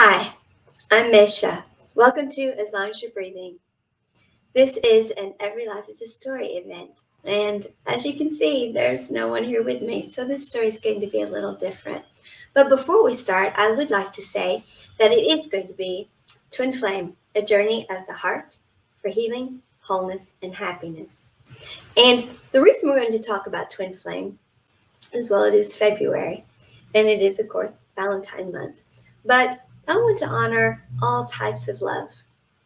Hi, I'm Maysha. Welcome to As Long as You're Breathing. This is an Every Life is a Story event. And as you can see, there's no one here with me, so this story is going to be a little different. But before we start, I would like to say that it is going to be Twin Flame, a journey of the heart for healing, wholeness, and happiness. And the reason we're going to talk about Twin Flame is, well, it is February, and it is, of course, Valentine month. But I want to honor all types of love,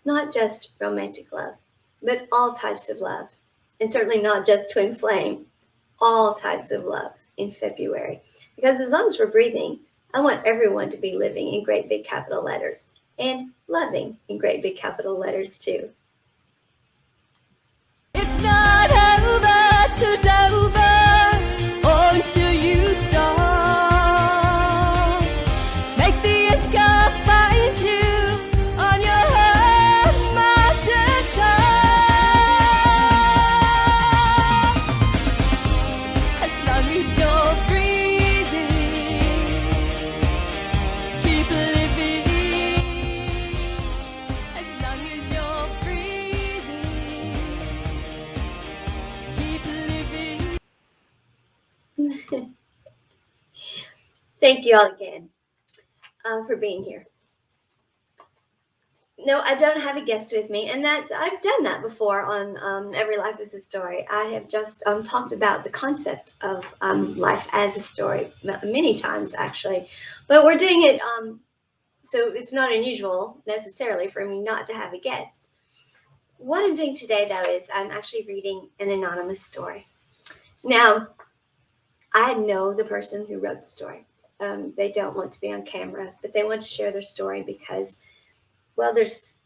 not just romantic love, but all types of love, and certainly not just twin flame, all types of love in February. Because as long as we're breathing, I want everyone to be living in great big capital letters and loving in great big capital letters too. It's not over till it's over, or until you start. Make the edge come find you on your own mountain top. As long as you're breathing, keep living. As long as you're breathing, keep living. Thank you all again for being here. No, I don't have a guest with me, and that I've done that before on Every Life is a Story. I have just talked about the concept of life as a story many times, actually, but we're doing it so it's not unusual necessarily for me not to have a guest. What I'm doing today, though, is I'm actually reading an anonymous story. Now, I know the person who wrote the story. They don't want to be on camera, but they want to share their story because, well, there's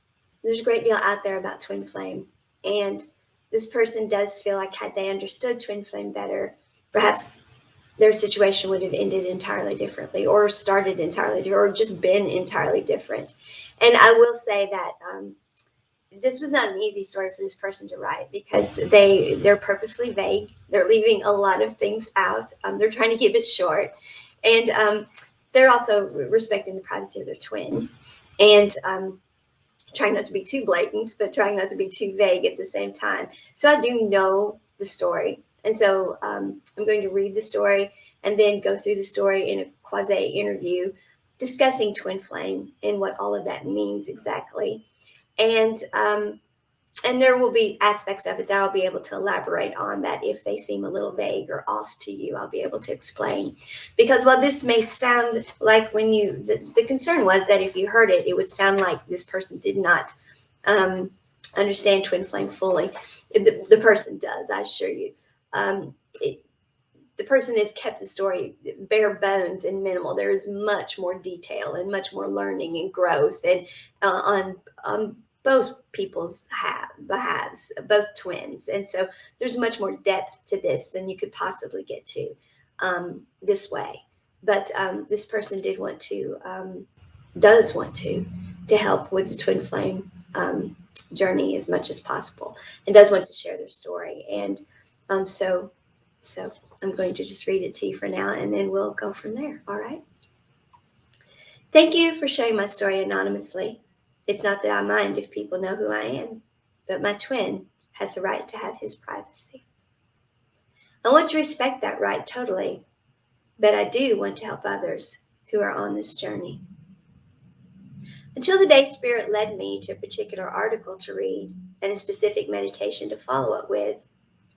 a great deal out there about twin flame, and this person does feel like had they understood twin flame better, perhaps their situation would have ended entirely differently, or started entirely different, or just been entirely different. And I will say that this was not an easy story for this person to write because they're purposely vague. They're leaving a lot of things out. They're trying to keep it short, and they're also respecting the privacy of their twin, and trying not to be too blatant, but trying not to be too vague at the same time. So I do know the story, and so I'm going to read the story and then go through the story in a quasi interview, discussing twin flame and what all of that means exactly. And there will be aspects of it that I'll be able to elaborate on, that if they seem a little vague or off to you, I'll be able to explain. Because while this may sound like the concern was that if you heard it, it would sound like this person did not understand twin flame fully. The person does, I assure you. The person has kept the story bare bones and minimal. There is much more detail and much more learning and growth, and on both people's behalves, both twins. And so there's much more depth to this than you could possibly get to this way. But this person does want to help with the twin flame journey as much as possible, and does want to share their story. And so I'm going to just read it to you for now, and then we'll go from there. All right. Thank you for sharing my story anonymously. It's not that I mind if people know who I am, but my twin has the right to have his privacy. I want to respect that right totally, but I do want to help others who are on this journey. Until the day Spirit led me to a particular article to read and a specific meditation to follow it with,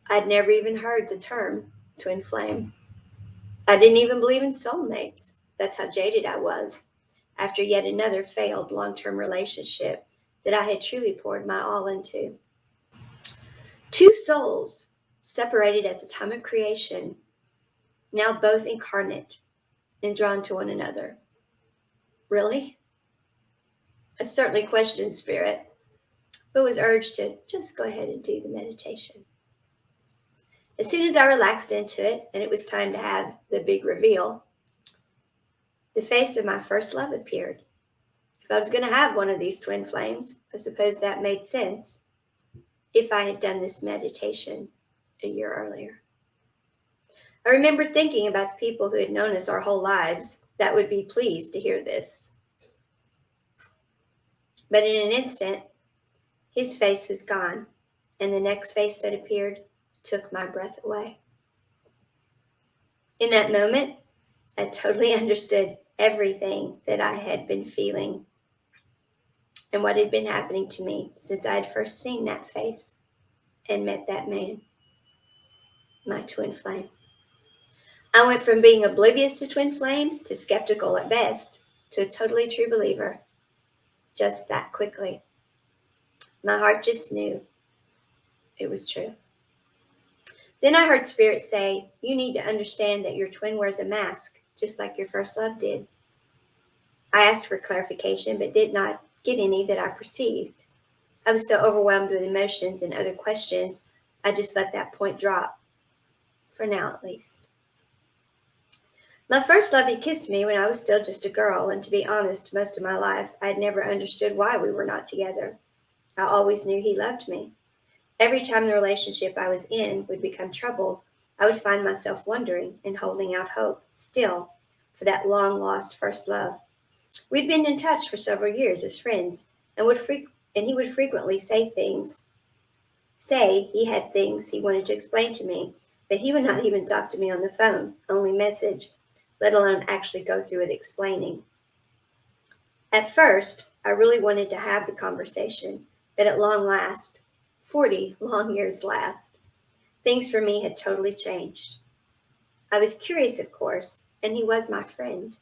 I'd never even heard the term twin flame. I didn't even believe in soulmates. That's how jaded I was after yet another failed long-term relationship that I had truly poured my all into. Two souls separated at the time of creation, now both incarnate and drawn to one another. Really? I certainly questioned Spirit, but was urged to just go ahead and do the meditation. As soon as I relaxed into it and it was time to have the big reveal, the face of my first love appeared. If I was going to have one of these twin flames, I suppose that made sense if I had done this meditation a year earlier. I remembered thinking about the people who had known us our whole lives that would be pleased to hear this. But in an instant, his face was gone, and the next face that appeared took my breath away. In that moment, I totally understood everything that I had been feeling and what had been happening to me since I had first seen that face and met that man, my twin flame. I went from being oblivious to twin flames to skeptical at best to a totally true believer just that quickly. My heart just knew it was true. Then I heard Spirit say, "You need to understand that your twin wears a mask, just like your first love did." I asked for clarification, but did not get any that I perceived. I was so overwhelmed with emotions and other questions, I just let that point drop, for now at least. My first love had kissed me when I was still just a girl, and to be honest, most of my life, I had never understood why we were not together. I always knew he loved me. Every time the relationship I was in would become troubled, I would find myself wondering and holding out hope, still, for that long-lost first love. We'd been in touch for several years as friends, and he would frequently say he had things he wanted to explain to me, but he would not even talk to me on the phone, only message, let alone actually go through with explaining. At first, I really wanted to have the conversation, but at long last, 40 long years last, things for me had totally changed. I was curious, of course, and he was my friend.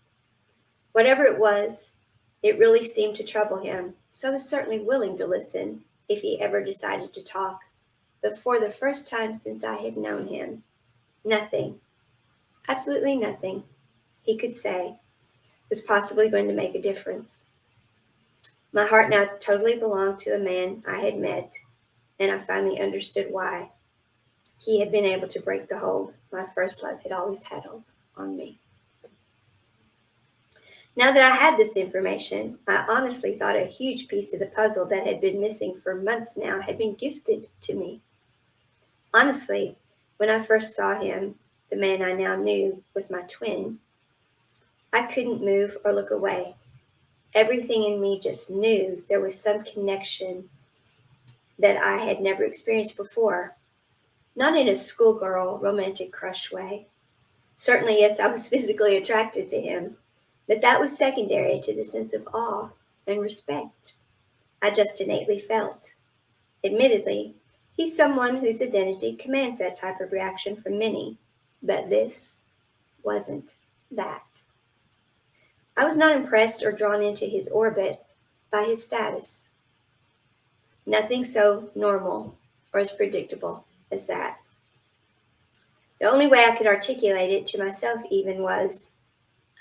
Whatever it was, it really seemed to trouble him, so I was certainly willing to listen if he ever decided to talk. But for the first time since I had known him, nothing, absolutely nothing, he could say was possibly going to make a difference. My heart now totally belonged to a man I had met, and I finally understood why. He had been able to break the hold my first love had always had on me. Now that I had this information, I honestly thought a huge piece of the puzzle that had been missing for months now had been gifted to me. Honestly, when I first saw him, the man I now knew was my twin, I couldn't move or look away. Everything in me just knew there was some connection that I had never experienced before. Not in a schoolgirl romantic crush way. Certainly, yes, I was physically attracted to him, but that was secondary to the sense of awe and respect I just innately felt. Admittedly, he's someone whose identity commands that type of reaction from many, but this wasn't that. I was not impressed or drawn into his orbit by his status. Nothing so normal or as predictable as that. The only way I could articulate it to myself even was,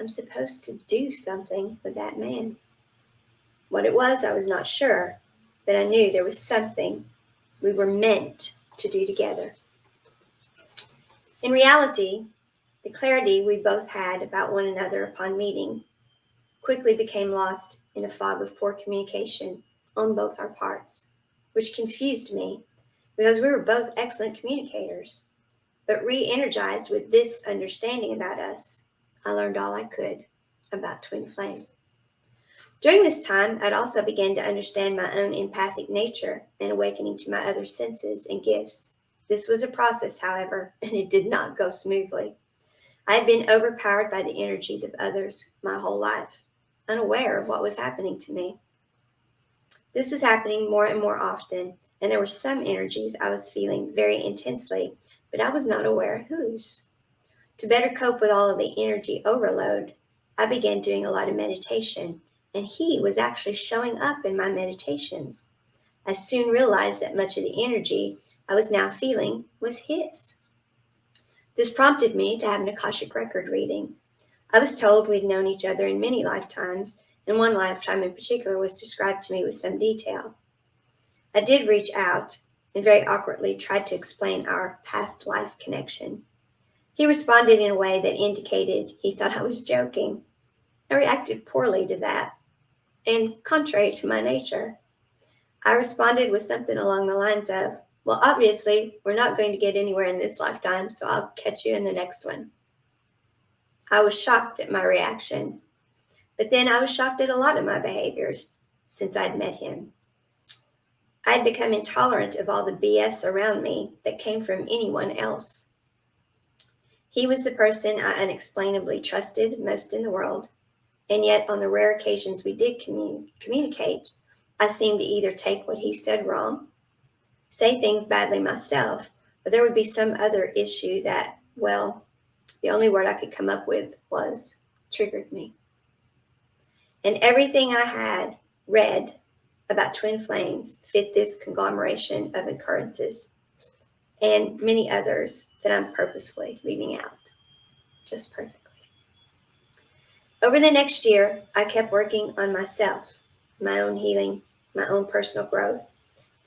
I'm supposed to do something with that man. What it was, I was not sure, but I knew there was something we were meant to do together. In reality, the clarity we both had about one another upon meeting quickly became lost in a fog of poor communication on both our parts, which confused me because we were both excellent communicators. But re-energized with this understanding about us, I learned all I could about twin flame. During this time, I'd also begun to understand my own empathic nature and awakening to my other senses and gifts. This was a process, however, and it did not go smoothly. I had been overpowered by the energies of others my whole life, unaware of what was happening to me. This was happening more and more often, and there were some energies I was feeling very intensely, but I was not aware whose. To better cope with all of the energy overload, I began doing a lot of meditation, and he was actually showing up in my meditations. I soon realized that much of the energy I was now feeling was his. This prompted me to have an Akashic record reading. I was told we'd known each other in many lifetimes, and one lifetime in particular was described to me with some detail. I did reach out and very awkwardly tried to explain our past life connection. He responded in a way that indicated he thought I was joking. I reacted poorly to that, and contrary to my nature, I responded with something along the lines of, "Well, obviously, we're not going to get anywhere in this lifetime, so I'll catch you in the next one." I was shocked at my reaction, but then I was shocked at a lot of my behaviors. since I'd met him. I'd become intolerant of all the BS around me that came from anyone else. He was the person I unexplainably trusted most in the world, and yet on the rare occasions we did communicate, I seemed to either take what he said wrong, say things badly myself, or there would be some other issue that, well, the only word I could come up with was triggered me. And everything I had read about twin flames fit this conglomeration of occurrences and many others that I'm purposefully leaving out just perfectly. Over the next year, I kept working on myself, my own healing, my own personal growth,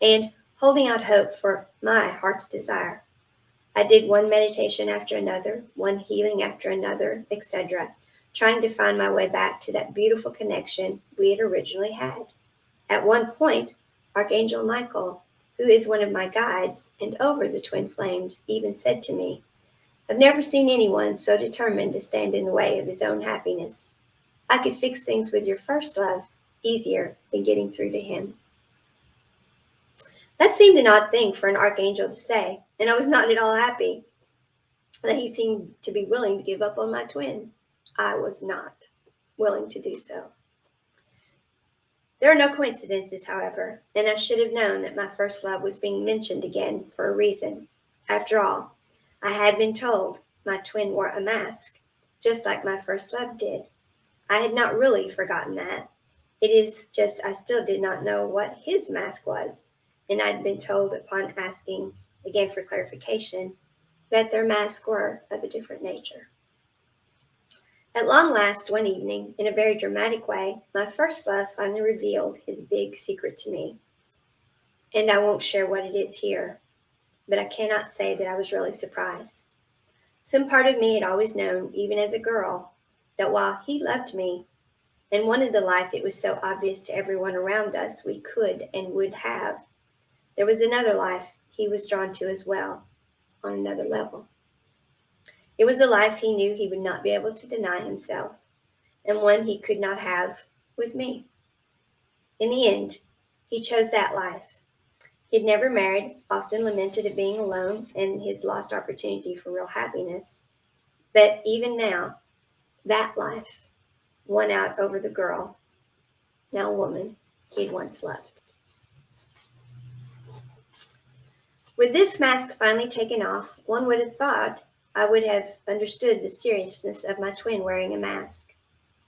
and holding out hope for my heart's desire. I did one meditation after another, one healing after another, etc., trying to find my way back to that beautiful connection we had originally had. At one point, Archangel Michael, who is one of my guides and over the twin flames, even said to me, "I've never seen anyone so determined to stand in the way of his own happiness. I could fix things with your first love easier than getting through to him." That seemed an odd thing for an archangel to say, and I was not at all happy that he seemed to be willing to give up on my twin. I was not willing to do so. There are no coincidences, however, and I should have known that my first love was being mentioned again for a reason. After all, I had been told my twin wore a mask, just like my first love did. I had not really forgotten that. It is just I still did not know what his mask was, and I'd been told upon asking again for clarification that their masks were of a different nature. At long last, one evening, in a very dramatic way, my first love finally revealed his big secret to me. And I won't share what it is here, but I cannot say that I was really surprised. Some part of me had always known, even as a girl, that while he loved me and wanted the life it was so obvious to everyone around us we could and would have, there was another life he was drawn to as well, on another level. It was a life he knew he would not be able to deny himself, and one he could not have with me. In the end, he chose that life. He had never married, often lamented at being alone and his lost opportunity for real happiness. But even now, that life won out over the girl, now woman, he'd once loved. With this mask finally taken off, one would have thought I would have understood the seriousness of my twin wearing a mask.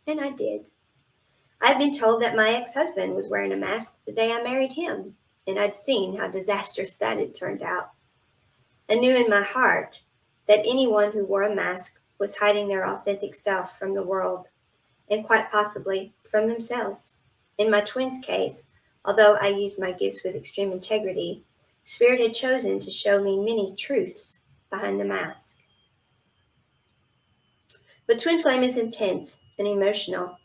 And I did. I'd been told that my ex-husband was wearing a mask the day I married him, and I'd seen how disastrous that had turned out. I knew in my heart that anyone who wore a mask was hiding their authentic self from the world, and quite possibly from themselves. In my twin's case, although I used my gifts with extreme integrity, Spirit had chosen to show me many truths behind the mask. But twin flame is intense and emotional.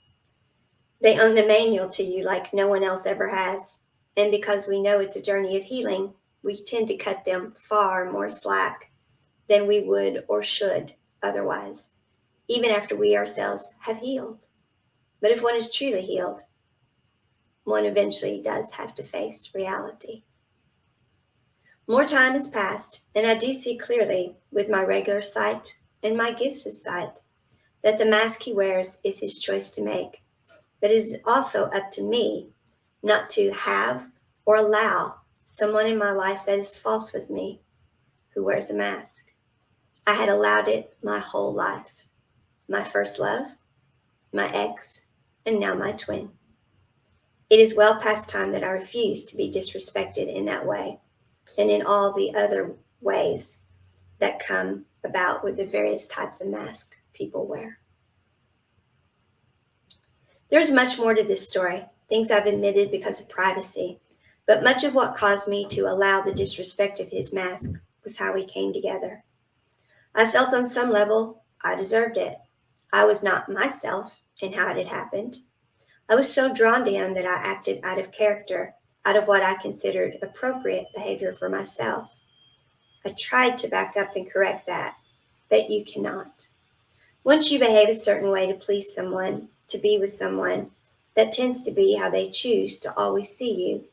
They own the manual to you like no one else ever has. And because we know it's a journey of healing, we tend to cut them far more slack than we would or should otherwise, even after we ourselves have healed. But if one is truly healed, one eventually does have to face reality. More time has passed, and I do see clearly with my regular sight and my gifts' sight that the mask he wears is his choice to make, but it is also up to me not to have or allow someone in my life that is false with me who wears a mask. I had allowed it my whole life. My first love, my ex, and now my twin. It is well past time that I refuse to be disrespected in that way and in all the other ways that come about with the various types of masks people wear. There's much more to this story, things I've admitted because of privacy, but much of what caused me to allow the disrespect of his mask was how we came together. I felt on some level I deserved it. I was not myself in how it had happened. I was so drawn to him that I acted out of character, out of what I considered appropriate behavior for myself. I tried to back up and correct that, but you cannot. Once you behave a certain way to please someone, to be with someone, That tends to be how they choose to always see you,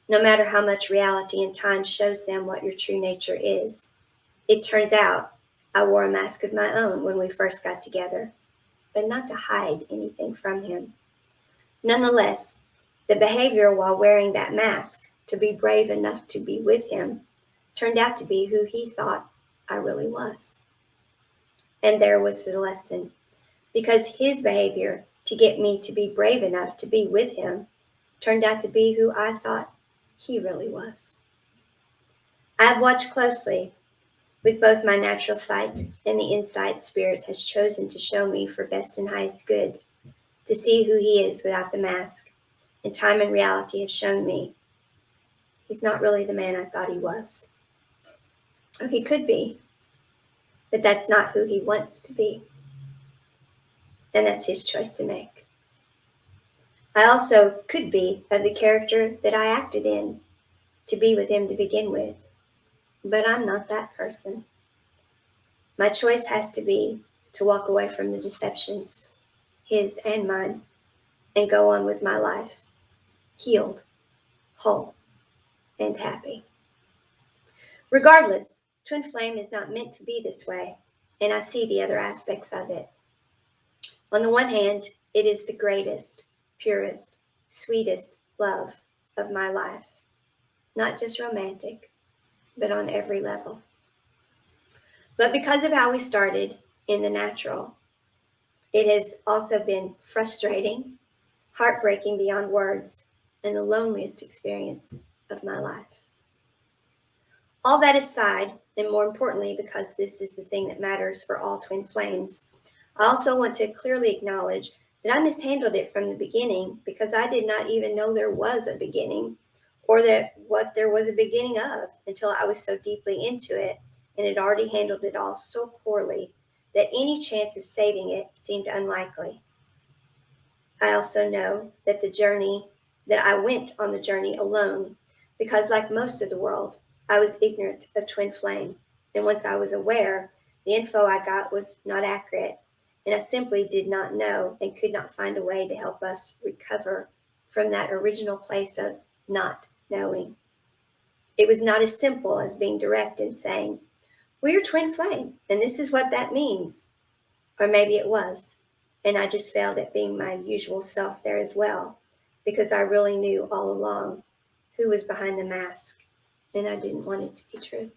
no matter how much reality and time shows them what your true nature is. It turns out I wore a mask of my own when we first got together, but not to hide anything from him. Nonetheless, the behavior while wearing that mask, to be brave enough to be with him, turned out to be who he thought I really was. And there was the lesson, because his behavior to get me to be brave enough to be with him turned out to be who I thought he really was. I have watched closely with both my natural sight and the insight Spirit has chosen to show me for best and highest good, to see who he is without the mask. And time and reality have shown me he's not really the man I thought he was. Oh, he could be, but that's not who he wants to be. And that's his choice to make. I also could be of the character that I acted in to be with him to begin with, but I'm not that person. My choice has to be to walk away from the deceptions, his and mine, and go on with my life, healed, whole, and happy. Regardless, Twin Flame is not meant to be this way, and I see the other aspects of it. On the one hand, it is the greatest, purest, sweetest love of my life. Not just romantic, but on every level. But because of how we started in the natural, it has also been frustrating, heartbreaking beyond words, and the loneliest experience of my life. All that aside, and more importantly, because this is the thing that matters for all twin flames, I also want to clearly acknowledge that I mishandled it from the beginning because I did not even know there was a beginning, or that what there was a beginning of, until I was so deeply into it and had already handled it all so poorly that any chance of saving it seemed unlikely. I also know that I went on the journey alone because, like most of the world, I was ignorant of twin flame. And once I was aware, the info I got was not accurate, and I simply did not know and could not find a way to help us recover from that original place of not knowing. It was not as simple as being direct and saying, "Well, you're twin flame, and this is what that means." Or maybe it was, and I just failed at being my usual self there as well, because I really knew all along who was behind the mask, and I didn't want it to be true.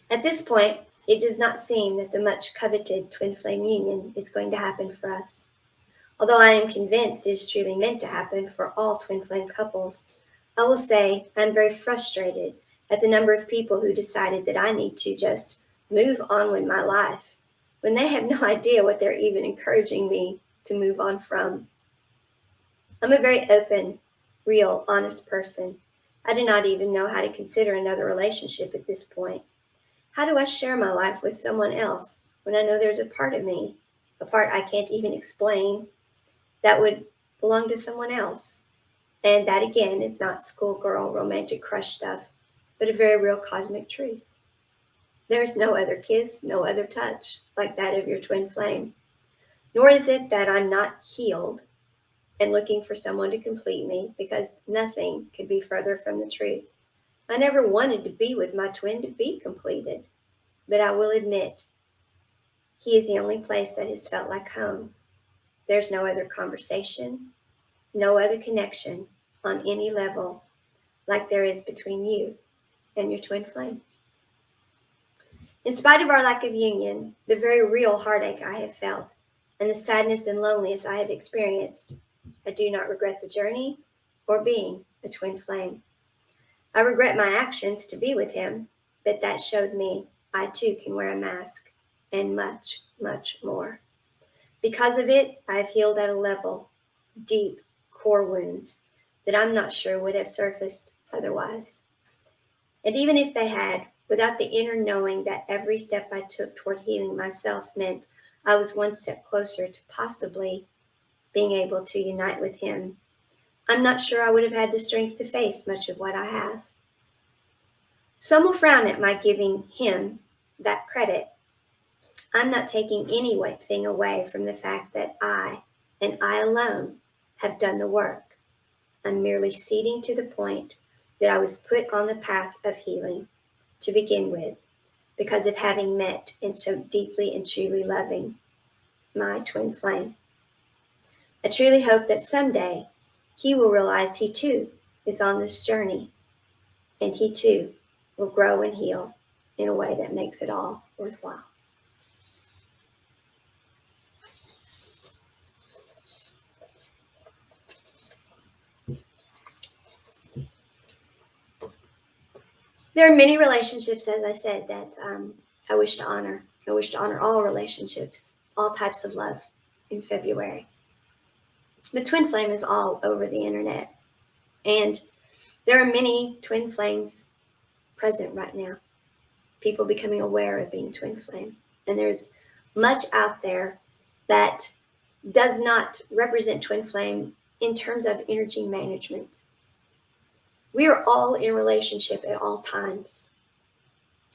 At this point, it does not seem that the much coveted twin flame union is going to happen for us. Although I am convinced it is truly meant to happen for all twin flame couples, I will say I'm very frustrated at the number of people who decided that I need to just move on with my life when they have no idea what they're even encouraging me to move on from. I'm a very open, real, honest person. I do not even know how to consider another relationship at this point. How do I share my life with someone else when I know there's a part of me, a part I can't even explain, that would belong to someone else? And that, again, is not schoolgirl romantic crush stuff, but a very real cosmic truth. There's no other kiss, no other touch like that of your twin flame. Nor is it that I'm not healed and looking for someone to complete me, because nothing could be further from the truth. I never wanted to be with my twin to be completed, but I will admit, he is the only place that has felt like home. There's no other conversation, no other connection on any level like there is between you and your twin flame. In spite of our lack of union, the very real heartache I have felt, and the sadness and loneliness I have experienced, I do not regret the journey or being a twin flame. I regret my actions to be with him, but that showed me I too can wear a mask, and much, much more. Because of it, I have healed at a level, deep core wounds that I'm not sure would have surfaced otherwise. And even if they had, without the inner knowing that every step I took toward healing myself meant I was one step closer to possibly being able to unite with him, I'm not sure I would have had the strength to face much of what I have. Some will frown at my giving him that credit. I'm not taking anything away from the fact that I and I alone have done the work. I'm merely seeding to the point that I was put on the path of healing to begin with, because of having met and so deeply and truly loving my twin flame. I truly hope that someday he will realize he too is on this journey, and he too will grow and heal in a way that makes it all worthwhile. There are many relationships, as I said, that I wish to honor. I wish to honor all relationships, all types of love in February. But twin flame is all over the internet. And there are many twin flames present right now. People becoming aware of being twin flame. And there's much out there that does not represent twin flame in terms of energy management. We are all in relationship at all times.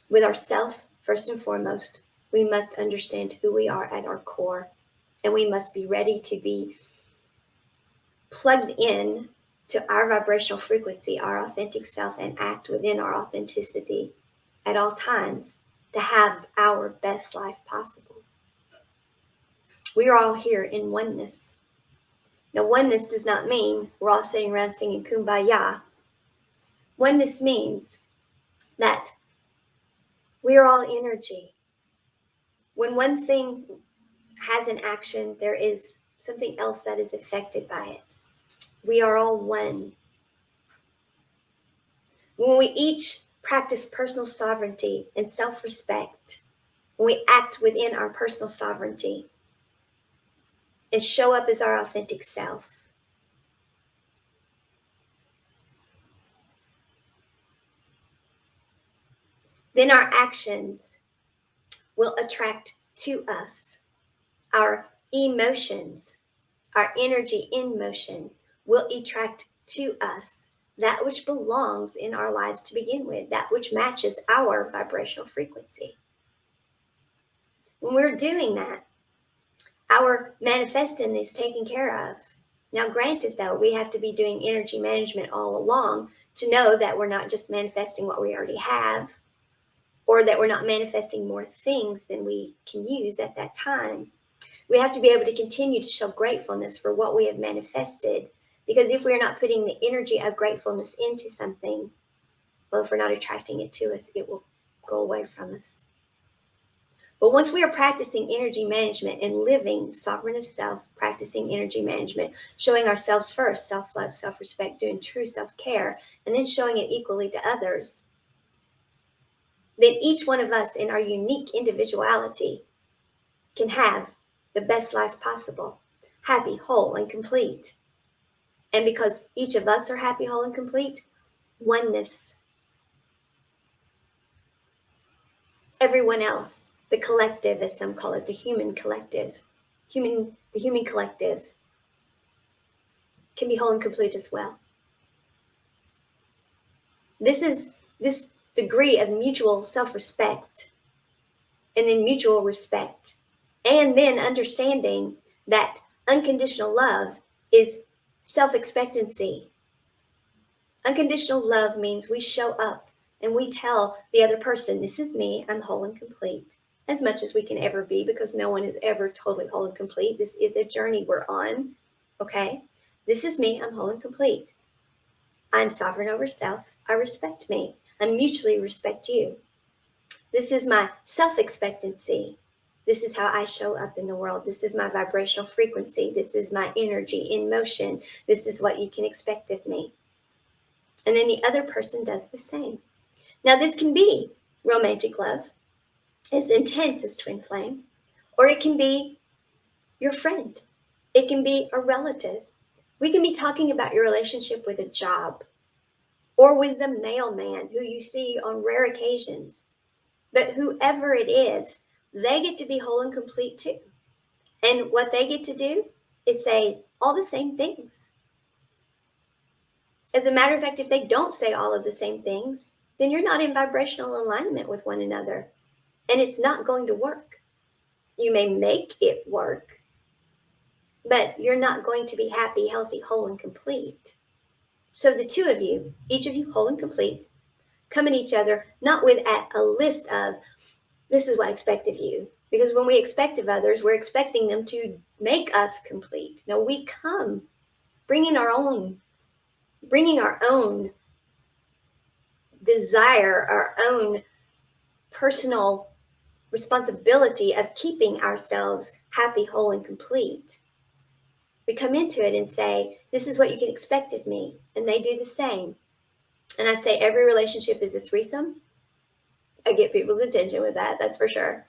With ourself, first and foremost, we must understand who we are at our core, and we must be ready to be plugged in to our vibrational frequency, our authentic self, and act within our authenticity at all times to have our best life possible. We are all here in oneness. Now, oneness does not mean we're all sitting around singing Kumbaya. Oneness means that we are all energy. When one thing has an action, there is something else that is affected by it. We are all one. When we each practice personal sovereignty and self-respect, when we act within our personal sovereignty and show up as our authentic self, then our actions will attract to us. Our emotions, our energy in motion will attract to us that which belongs in our lives to begin with, that which matches our vibrational frequency. When we're doing that, our manifesting is taken care of. Now, granted, though, we have to be doing energy management all along to know that we're not just manifesting what we already have, or that we're not manifesting more things than we can use at that time. We have to be able to continue to show gratefulness for what we have manifested, because if we're not putting the energy of gratefulness into something, well, if we're not attracting it to us, it will go away from us. But once we are practicing energy management and living sovereign of self, practicing energy management, showing ourselves first, self-love, self-respect, doing true self-care, and then showing it equally to others, then each one of us in our unique individuality can have the best life possible, happy, whole, and complete. And because each of us are happy, whole, and complete, oneness. Everyone else, the collective, as some call it, the human collective, the human collective can be whole and complete as well. This degree of mutual self-respect, and then mutual respect, and then understanding that unconditional love is self-expectancy. Unconditional love means we show up and we tell the other person, this is me, I'm whole and complete, as much as we can ever be, because no one is ever totally whole and complete. This is a journey we're on, okay? This is me, I'm whole and complete. I'm sovereign over self, I respect me, I mutually respect you. This is my self-expectancy. This is how I show up in the world. This is my vibrational frequency. This is my energy in motion. This is what you can expect of me. And then the other person does the same. Now, this can be romantic love, as intense as twin flame, or it can be your friend. It can be a relative. We can be talking about your relationship with a job, or with the mailman who you see on rare occasions. But whoever it is, they get to be whole and complete too. And what they get to do is say all the same things. As a matter of fact, if they don't say all of the same things, then you're not in vibrational alignment with one another. And it's not going to work. You may make it work, but you're not going to be happy, healthy, whole, and complete. So the two of you, each of you whole and complete, come at each other not with a list of, this is what I expect of you. Because when we expect of others, we're expecting them to make us complete. No, we come bringing our own desire, our own personal responsibility of keeping ourselves happy, whole, and complete. We come into it and say, this is what you can expect of me. And they do the same. And I say every relationship is a threesome. I get people's attention with that, that's for sure.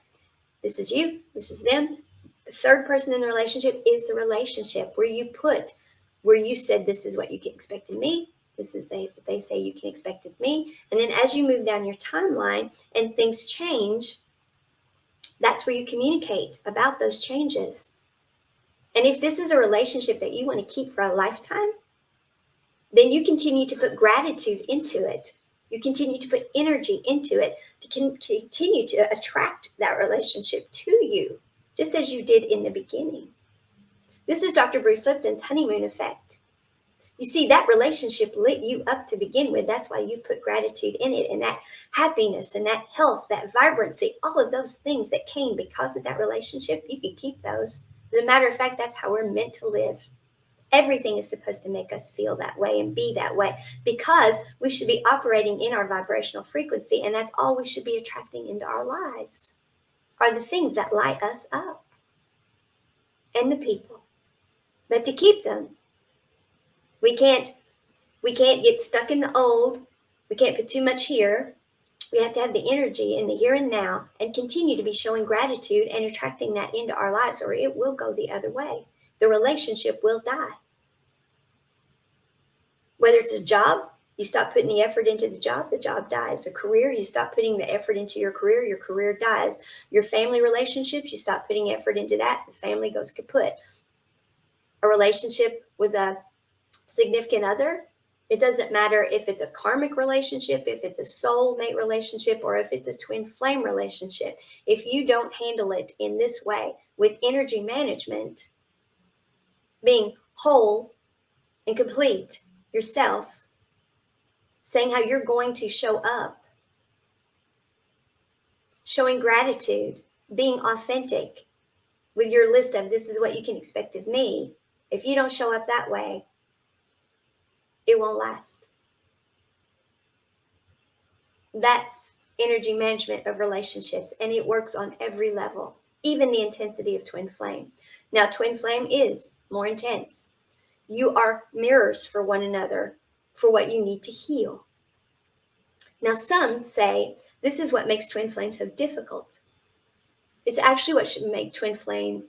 This is you, this is them. The third person in the relationship is the relationship where you said, this is what you can expect of me. This is what they say you can expect of me. And then as you move down your timeline and things change, that's where you communicate about those changes. And if this is a relationship that you want to keep for a lifetime, then you continue to put gratitude into it. You continue to put energy into it to continue to attract that relationship to you, just as you did in the beginning. This is Dr. Bruce Lipton's honeymoon effect. You see, that relationship lit you up to begin with. That's why you put gratitude in it, and that happiness and that health, that vibrancy, all of those things that came because of that relationship, you can keep those. As a matter of fact, that's how we're meant to live. Everything is supposed to make us feel that way and be that way, because we should be operating in our vibrational frequency, and that's all we should be attracting into our lives are the things that light us up and the people. But to keep them, we can't get stuck in the old. We can't put too much here. We have to have the energy in the here and now and continue to be showing gratitude and attracting that into our lives, or it will go the other way. The relationship will die. Whether it's a job, you stop putting the effort into the job dies. A career, you stop putting the effort into your career dies. Your family relationships, you stop putting effort into that, the family goes kaput. A relationship with a significant other, it doesn't matter if it's a karmic relationship, if it's a soulmate relationship, or if it's a twin flame relationship. If you don't handle it in this way with energy management, being whole and complete yourself, saying how you're going to show up, showing gratitude, being authentic with your list of, this is what you can expect of me. If you don't show up that way, it won't last. That's energy management of relationships, and it works on every level, even the intensity of twin flame. Now, twin flame is more intense. You are mirrors for one another for what you need to heal. Now, some say this is what makes twin flame so difficult. It's actually what should make twin flame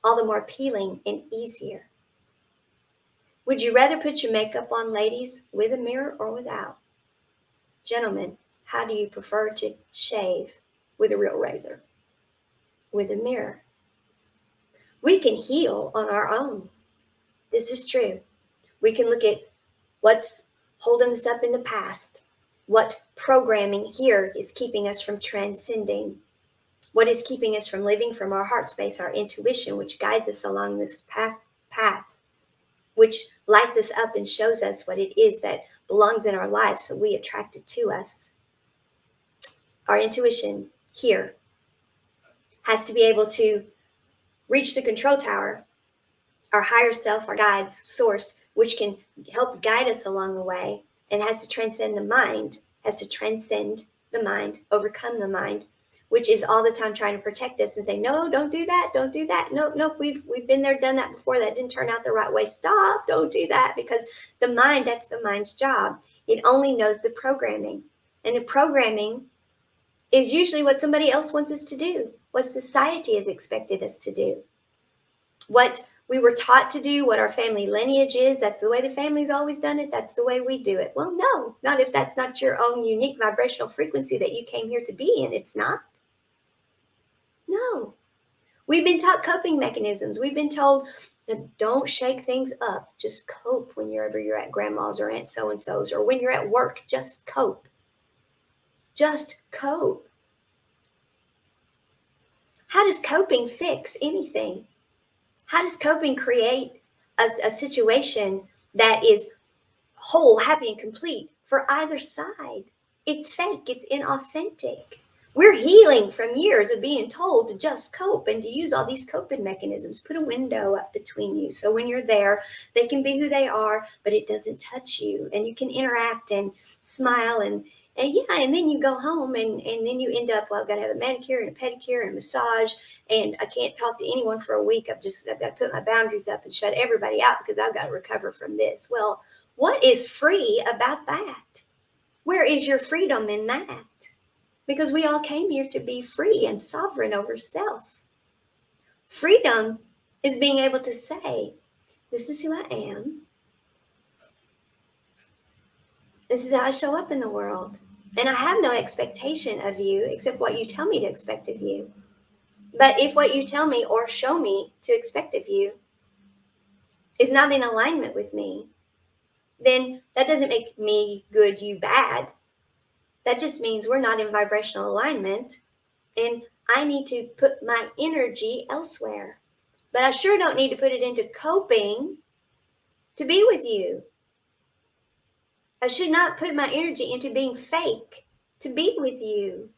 all the more appealing and easier. Would you rather put your makeup on, ladies, with a mirror or without? Gentlemen, how do you prefer to shave? With a real razor? With a mirror? We can heal on our own. This is true. We can look at what's holding us up in the past, what programming here is keeping us from transcending, what is keeping us from living from our heart space, our intuition, which guides us along this path, which lights us up and shows us what it is that belongs in our lives, so we attract it to us. Our intuition here has to be able to reach the control tower, our higher self, our guides, source, which can help guide us along the way, and has to transcend the mind, overcome the mind, which is all the time trying to protect us and say, no, don't do that. Nope, we've been there, done that before. That didn't turn out the right way. Stop, don't do that. Because the mind, that's the mind's job. It only knows the programming. And the programming is usually what somebody else wants us to do, what society has expected us to do, what we were taught to do, what our family lineage is. That's the way the family's always done it. That's the way we do it. Well, no, not if that's not your own unique vibrational frequency that you came here to be in. It's not. No. We've been taught coping mechanisms. We've been told that don't shake things up. Just cope whenever you're at grandma's or Aunt so-and-so's, or when you're at work, just cope. Just cope. How does coping fix anything? How does coping create a situation that is whole, happy, and complete for either side? It's fake, it's inauthentic. We're healing from years of being told to just cope and to use all these coping mechanisms. Put a window up between you so when you're there, they can be who they are, but it doesn't touch you. And you can interact and smile and then you go home and then you end up, well, I've got to have a manicure and a pedicure and a massage, and I can't talk to anyone for a week. I've got to put my boundaries up and shut everybody out because I've got to recover from this. Well, what is free about that? Where is your freedom in that? Because we all came here to be free and sovereign over self. Freedom is being able to say, this is who I am. This is how I show up in the world. And I have no expectation of you except what you tell me to expect of you. But if what you tell me or show me to expect of you is not in alignment with me, then that doesn't make me good, you bad. That just means we're not in vibrational alignment, and I need to put my energy elsewhere. But I sure don't need to put it into coping to be with you. I should not put my energy into being fake to be with you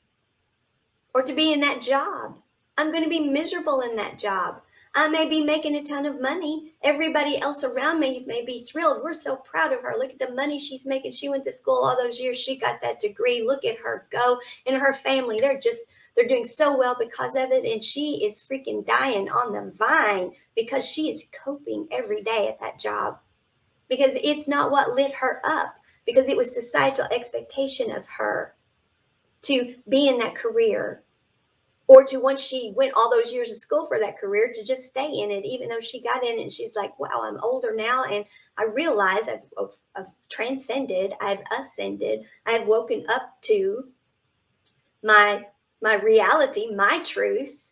or to be in that job. I'm going to be miserable in that job. I may be making a ton of money. Everybody else around me may be thrilled. We're so proud of her. Look at the money she's making. She went to school all those years. She got that degree. Look at her go. And her family, they're doing so well because of it. And she is freaking dying on the vine because she is coping every day at that job. Because it's not what lit her up. Because it was societal expectation of her to be in that career. Or to, once she went all those years of school for that career, to just stay in it, even though she got in it and she's like, wow, I'm older now. And I realize I've transcended, I've ascended, I've woken up to my reality, my truth,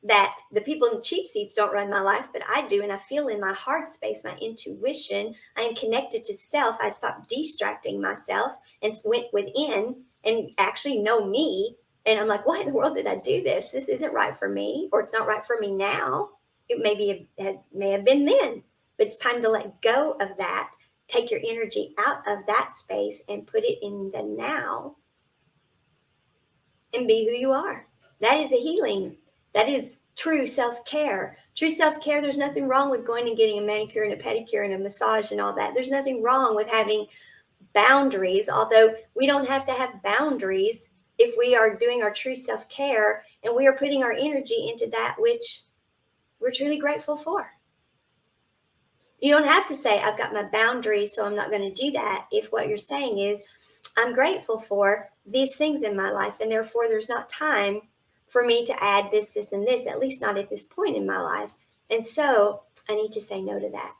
that the people in the cheap seats don't run my life, but I do. And I feel in my heart space, my intuition, I am connected to self. I stopped distracting myself and went within and actually know me. And I'm like, why in the world did I do this? This isn't right for me, or it's not right for me now. It may have been then, but it's time to let go of that. Take your energy out of that space and put it in the now and be who you are. That is a healing. That is true self-care. True self-care, there's nothing wrong with going and getting a manicure and a pedicure and a massage and all that. There's nothing wrong with having boundaries, although we don't have to have boundaries if we are doing our true self-care and we are putting our energy into that which we're truly grateful for. You don't have to say, I've got my boundaries, so I'm not going to do that. If what you're saying is, I'm grateful for these things in my life, and therefore there's not time for me to add this, this, and this, at least not at this point in my life. And so I need to say no to that.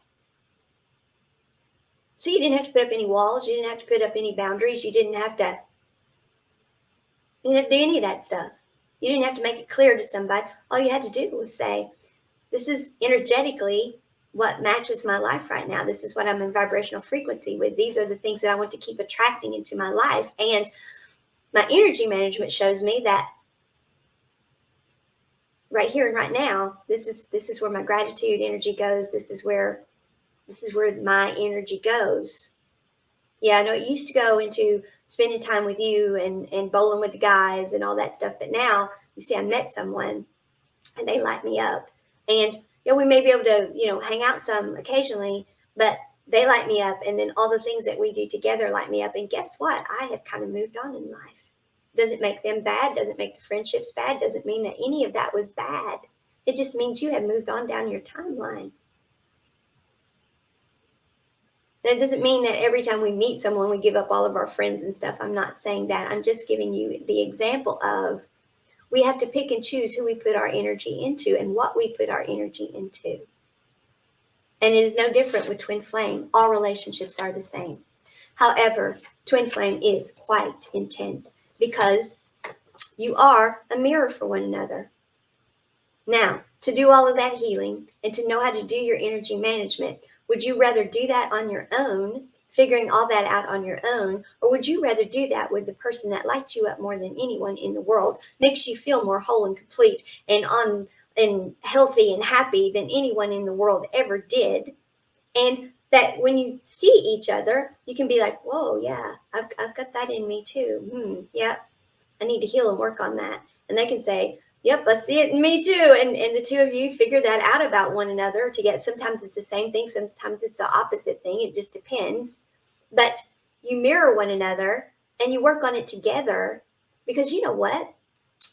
So you didn't have to put up any walls. You didn't have to put up any boundaries. You didn't have to do any of that stuff. You didn't have to make it clear to somebody. All you had to do was say, this is energetically what matches my life right now. This is what I'm in vibrational frequency with. These are the things that I want to keep attracting into my life. And my energy management shows me that right here and right now, this is where my gratitude energy goes. This is where my energy goes. Yeah, I know it used to go into spending time with you and bowling with the guys and all that stuff. But now, you see, I met someone and they light me up. And, we may be able to, hang out some occasionally, but they light me up. And then all the things that we do together light me up. And guess what? I have kind of moved on in life. Doesn't make them bad. Doesn't make the friendships bad. Doesn't mean that any of that was bad. It just means you have moved on down your timeline. That doesn't mean that every time we meet someone, we give up all of our friends and stuff. I'm not saying that. I'm just giving you the example of we have to pick and choose who we put our energy into and what we put our energy into. And it is no different with twin flame. All relationships are the same. However, twin flame is quite intense because you are a mirror for one another. Now, to do all of that healing and to know how to do your energy management, would you rather do that on your own, figuring all that out on your own, or would you rather do that with the person that lights you up more than anyone in the world, makes you feel more whole and complete and and healthy and happy than anyone in the world ever did. And that when you see each other, you can be like, whoa, yeah, I've got that in me too. Yeah, I need to heal and work on that. And they can say, yep, I see it in me too. And the two of you figure that out about one another to get, sometimes it's the same thing, sometimes it's the opposite thing. It just depends. But you mirror one another and you work on it together, because you know what?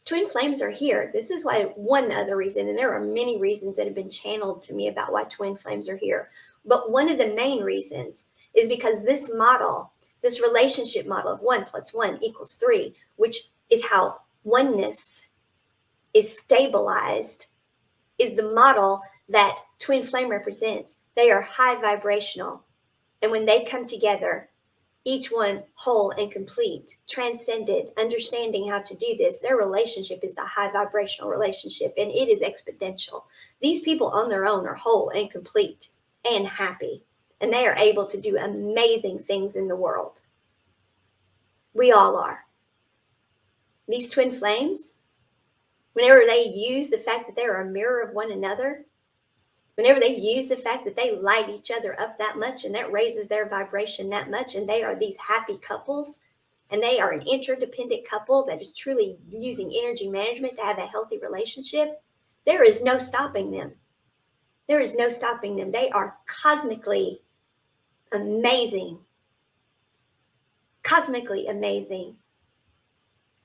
Twin flames are here. This is why, one other reason, and there are many reasons that have been channeled to me about why twin flames are here. But one of the main reasons is because this model, this relationship model of 1 + 1 = 3, which is how oneness is stabilized, is the model that twin flame represents. They are high vibrational. And when they come together, each one whole and complete, transcended, understanding how to do this, their relationship is a high vibrational relationship, and it is exponential. These people on their own are whole and complete and happy, and they are able to do amazing things in the world. We all are. These twin flames, whenever they use the fact that they're a mirror of one another, whenever they use the fact that they light each other up that much, and that raises their vibration that much, and they are these happy couples, and they are an interdependent couple that is truly using energy management to have a healthy relationship, there is no stopping them. There is no stopping them. They are cosmically amazing. Cosmically amazing.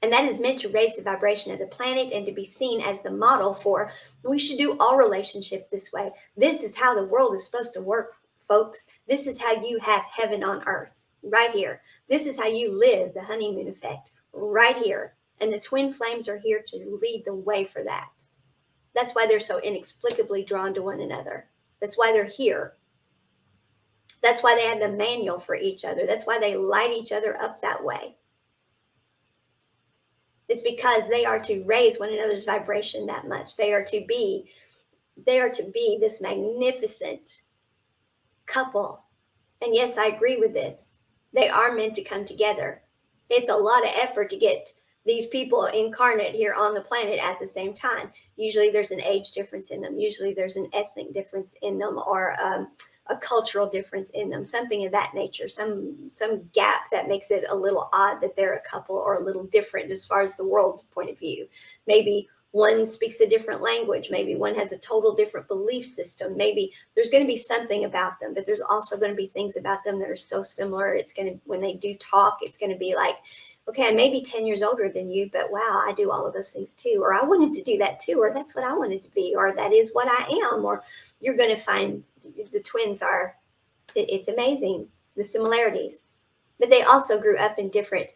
And that is meant to raise the vibration of the planet and to be seen as the model for, we should do all relationship this way. This is how the world is supposed to work, folks. This is how you have heaven on earth, right here. This is how you live the honeymoon effect, right here. And the twin flames are here to lead the way for that. That's why they're so inexplicably drawn to one another. That's why they're here. That's why they have the manual for each other. That's why they light each other up that way. It's because they are to raise one another's vibration that much. They are to be this magnificent couple. And yes, I agree with this. They are meant to come together. It's a lot of effort to get these people incarnate here on the planet at the same time. Usually there's an age difference in them. Usually there's an ethnic difference in them, or a cultural difference in them, something of that nature, some gap that makes it a little odd that they're a couple, or a little different as far as the world's point of view. Maybe one speaks a different language. Maybe one has a total different belief system. Maybe there's going to be something about them, but there's also going to be things about them that are so similar. It's going to, when they do talk, it's going to be like, okay, I may be 10 years older than you, but wow, I do all of those things too. Or I wanted to do that too. Or that's what I wanted to be. Or that is what I am. Or you're going to find the twins are, it's amazing, the similarities. But they also grew up in different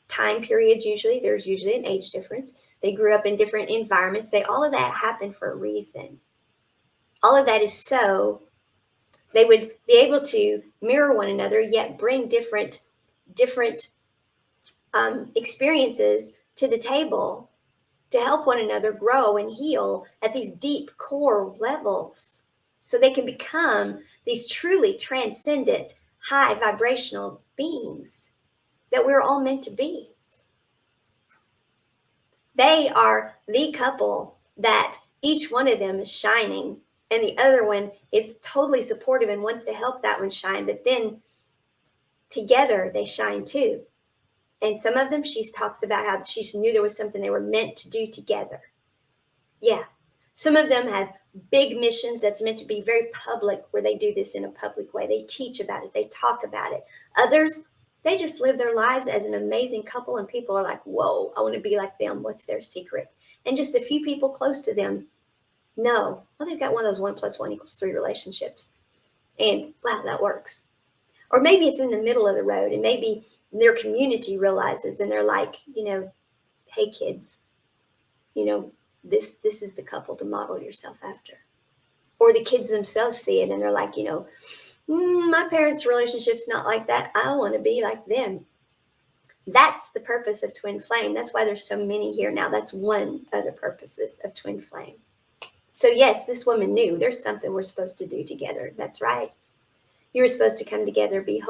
time periods. Usually there's usually an age difference. They grew up in different environments. All of that happened for a reason. All of that is so they would be able to mirror one another, yet bring different experiences to the table to help one another grow and heal at these deep core levels, so they can become these truly transcendent, high vibrational beings that we're all meant to be. They are the couple that each one of them is shining, and the other one is totally supportive and wants to help that one shine, but then together they shine too. And some of them, she talks about how she knew there was something they were meant to do together. Yeah. Some of them have big missions that's meant to be very public, where they do this in a public way. They teach about it. They talk about it. Others, they just live their lives as an amazing couple, and people are like, whoa, I want to be like them. What's their secret? And just a few people close to them know, well, they've got one of those 1 + 1 = 3 relationships. And wow, that works. Or maybe it's in the middle of the road, and maybe their community realizes, and they're like, hey kids, this is the couple to model yourself after. Or the kids themselves see it and they're like, my parents' relationship's not like that. I want to be like them. That's the purpose of twin flame. That's why there's so many here now. That's one of the purposes of twin flame. So yes, this woman knew there's something we're supposed to do together. That's right. You were supposed to come together, be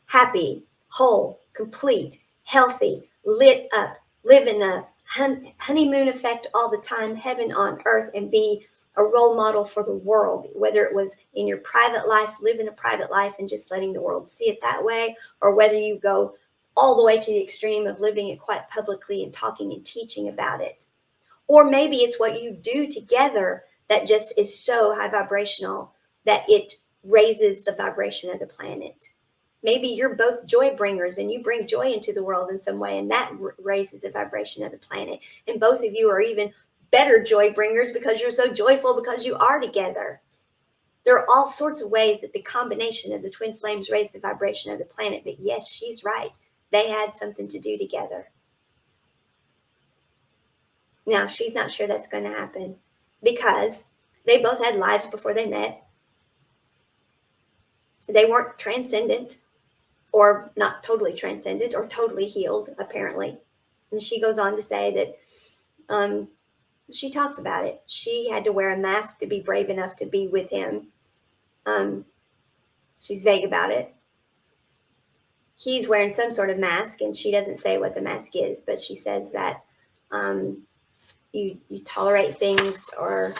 happy, whole, complete, healthy, lit up, live in a honeymoon effect all the time, heaven on earth, and be a role model for the world, whether it was in your private life, living a private life and just letting the world see it that way, or whether you go all the way to the extreme of living it quite publicly and talking and teaching about it. Or maybe it's what you do together that just is so high vibrational that it raises the vibration of the planet. Maybe you're both joy bringers and you bring joy into the world in some way, and that raises the vibration of the planet. And both of you are even better joy bringers because you're so joyful because you are together. There are all sorts of ways that the combination of the twin flames raise the vibration of the planet. But yes, she's right. They had something to do together. Now, she's not sure that's going to happen because they both had lives before they met. They weren't transcendent, or not totally transcendent, or totally healed, apparently. And she goes on to say that she talks about it. She had to wear a mask to be brave enough to be with him. She's vague about it. He's wearing some sort of mask, and she doesn't say what the mask is, but she says that you tolerate things, or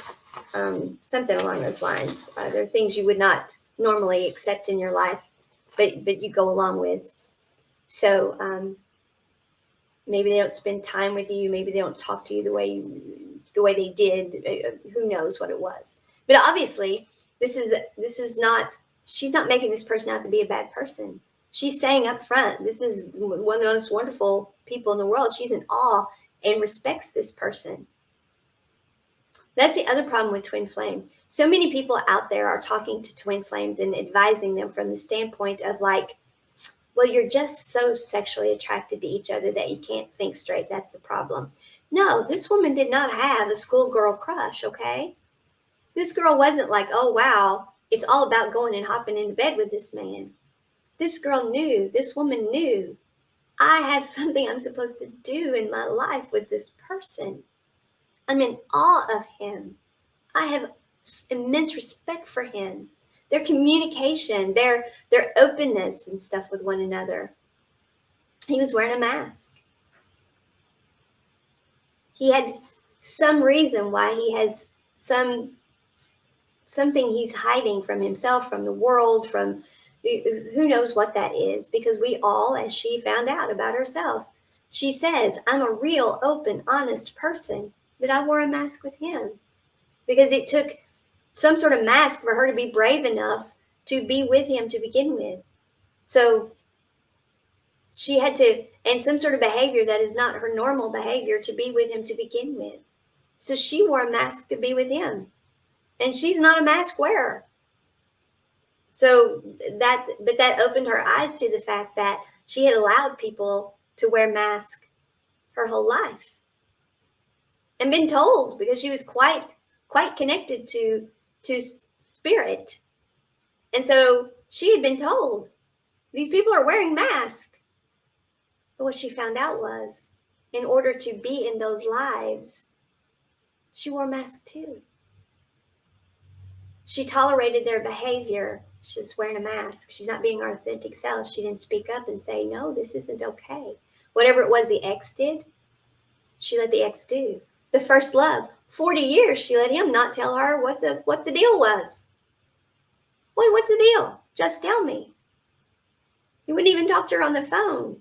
something along those lines. There are things you would not normally accept in your life, but you go along with. So maybe they don't spend time with you. Maybe they don't talk to you the way they did. Who knows what it was? But obviously, this is not. She's not making this person out to be a bad person. She's saying up front, this is one of the most wonderful people in the world. She's in awe and respects this person. That's the other problem with twin flame. So many people out there are talking to twin flames and advising them from the standpoint of like, well, you're just so sexually attracted to each other that you can't think straight. That's the problem. No, this woman did not have a schoolgirl crush, okay? This girl wasn't like, oh, wow, it's all about going and hopping into bed with this man. This girl knew, this woman knew, I have something I'm supposed to do in my life with this person. I'm in awe of him. I have immense respect for him. Their communication, their openness and stuff with one another. He was wearing a mask. He had some reason why he has something he's hiding from himself, from the world, from who knows what that is, because we all, as she found out about herself, she says, I'm a real, open, honest person, but I wore a mask with him because it took some sort of mask for her to be brave enough to be with him to begin with. So she had to, and some sort of behavior that is not her normal behavior, to be with him to begin with. So she wore a mask to be with him. And she's not a mask wearer. So that opened her eyes to the fact that she had allowed people to wear masks her whole life. And been told, because she was quite connected to spirit. And so she had been told, these people are wearing masks. But what she found out was, in order to be in those lives, she wore a mask too. She tolerated their behavior. She's wearing a mask. She's not being her authentic self. She didn't speak up and say, no, this isn't okay. Whatever it was the ex did, she let the ex do. The first love, 40 years, she let him not tell her what the deal was. Wait, what's the deal? Just tell me. He wouldn't even talk to her on the phone.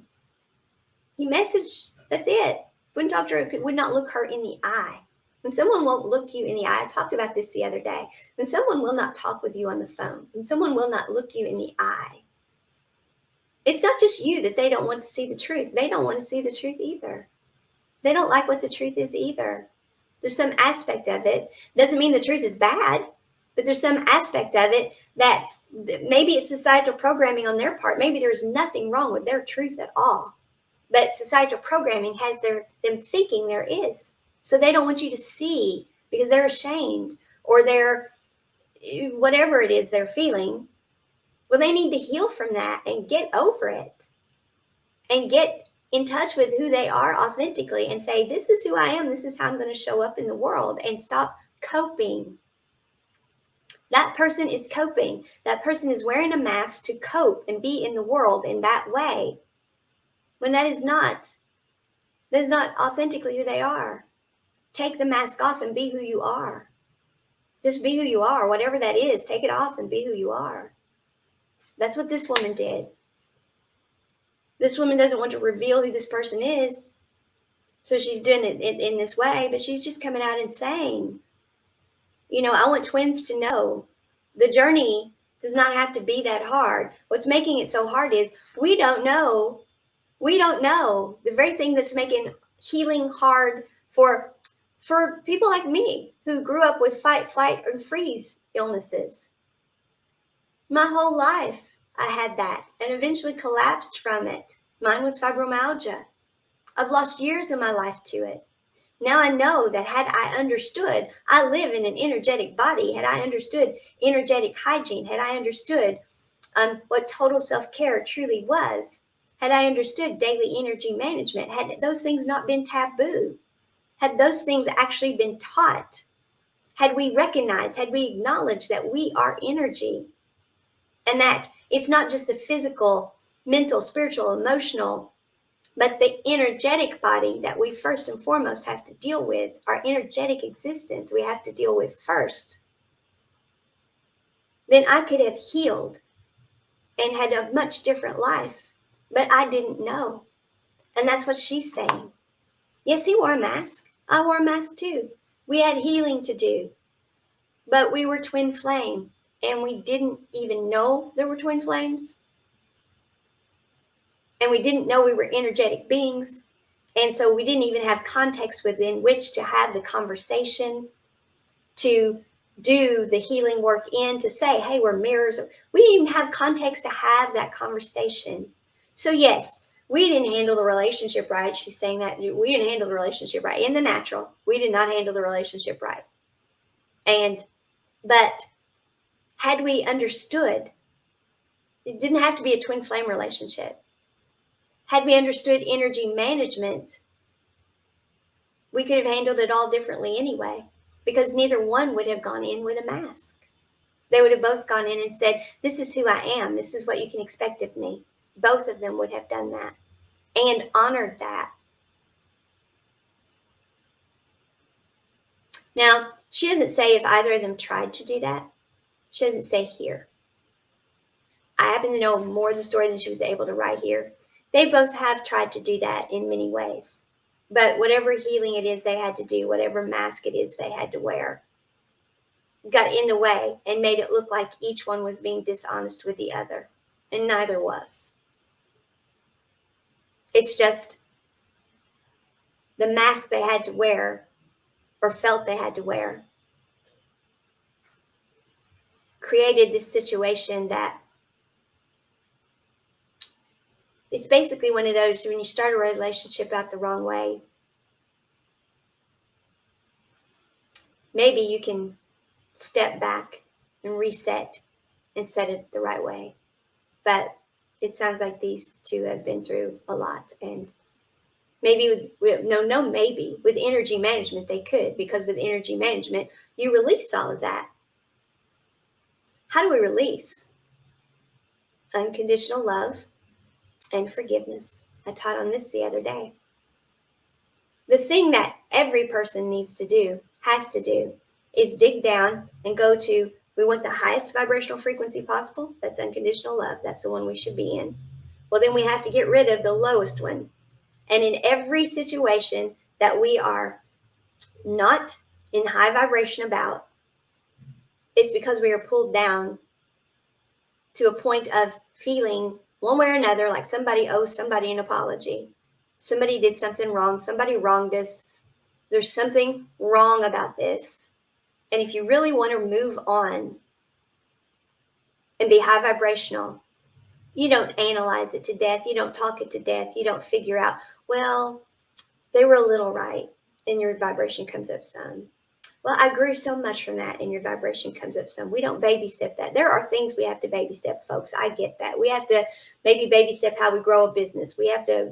He messaged, that's it. Wouldn't talk to her, would not look her in the eye. When someone won't look you in the eye, I talked about this the other day. When someone will not talk with you on the phone, when someone will not look you in the eye, it's not just you that they don't want to see the truth. They don't want to see the truth either. They don't like what the truth is either. There's some aspect of it. Doesn't mean the truth is bad, but there's some aspect of it that maybe it's societal programming on their part. Maybe there's nothing wrong with their truth at all. But societal programming has them thinking there is. So they don't want you to see because they're ashamed, or they're whatever it is they're feeling. Well, they need to heal from that and get over it and get in touch with who they are authentically and say, this is who I am. This is how I'm going to show up in the world, and stop coping. That person is coping. That person is wearing a mask to cope and be in the world in that way, when that is not That's not authentically who they are. Take the mask off and be who you are. Just be who you are, whatever that is. Take it off and be who you are. That's what this woman did. This woman doesn't want to reveal who this person is, so she's doing it in this way, but she's just coming out and saying, I want twins to know the journey does not have to be that hard. What's making it so hard is we don't know. We don't know. The very thing that's making healing hard for people like me who grew up with fight, flight, and freeze illnesses. My whole life I had that and eventually collapsed from it. Mine was fibromyalgia. I've lost years of my life to it. Now I know that had I understood, I live in an energetic body, had I understood energetic hygiene, had I understood what total self-care truly was, had I understood daily energy management, had those things not been taboo, had those things actually been taught, had we recognized, had we acknowledged that we are energy and that it's not just the physical, mental, spiritual, emotional, but the energetic body that we first and foremost have to deal with, our energetic existence, we have to deal with first. Then I could have healed and had a much different life, but I didn't know. And that's what she's saying. Yes, he wore a mask. I wore a mask too. We had healing to do, but we were twin flame and we didn't even know there were twin flames. And we didn't know we were energetic beings. And so we didn't even have context within which to have the conversation, to do the healing work in, to say, hey, we're mirrors. We didn't even have context to have that conversation. So yes, we didn't handle the relationship right. She's saying that we didn't handle the relationship right. In the natural, we did not handle the relationship right. But had we understood, it didn't have to be a twin flame relationship. Had we understood energy management, we could have handled it all differently anyway, because neither one would have gone in with a mask. They would have both gone in and said, this is who I am. This is what you can expect of me. Both of them would have done that and honored that. Now, she doesn't say if either of them tried to do that. She doesn't say here. I happen to know more of the story than she was able to write here. They both have tried to do that in many ways. But whatever healing it is they had to do, whatever mask it is they had to wear, got in the way and made it look like each one was being dishonest with the other. And neither was. It's just the mask they had to wear or felt they had to wear created this situation that it's basically one of those when you start a relationship out the wrong way, maybe you can step back and reset and set it the right way. But it sounds like these two have been through a lot. And maybe with energy management, they could, because with energy management, you release all of that. How do we release? Unconditional love and forgiveness. I taught on this the other day. The thing that every person needs to do, has to do, is dig down and go to, we want the highest vibrational frequency possible. That's unconditional love. That's the one we should be in. Well, then we have to get rid of the lowest one. And in every situation that we are not in high vibration about, it's because we are pulled down to a point of feeling one way or another like somebody owes somebody an apology. Somebody did something wrong. Somebody wronged us. There's something wrong about this. And if you really want to move on and be high vibrational, you don't analyze it to death. You don't talk it to death. You don't figure out, well, they were a little right, and your vibration comes up some. Well, I grew so much from that, and your vibration comes up some. We don't baby step that. There are things we have to baby step, folks. I get that. We have to maybe baby step how we grow a business. We have to,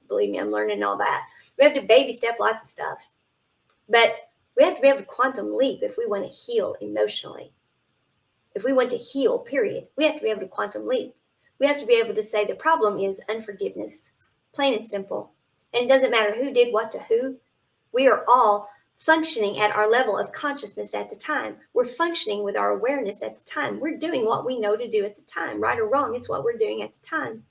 believe me, I'm learning all that. We have to baby step lots of stuff. But we have to be able to quantum leap if we want to heal emotionally. If we want to heal, period, we have to be able to quantum leap. We have to be able to say the problem is unforgiveness, plain and simple. And it doesn't matter who did what to who. We are all functioning at our level of consciousness at the time. We're functioning with our awareness at the time. We're doing what we know to do at the time. Right or wrong, it's what we're doing at the time.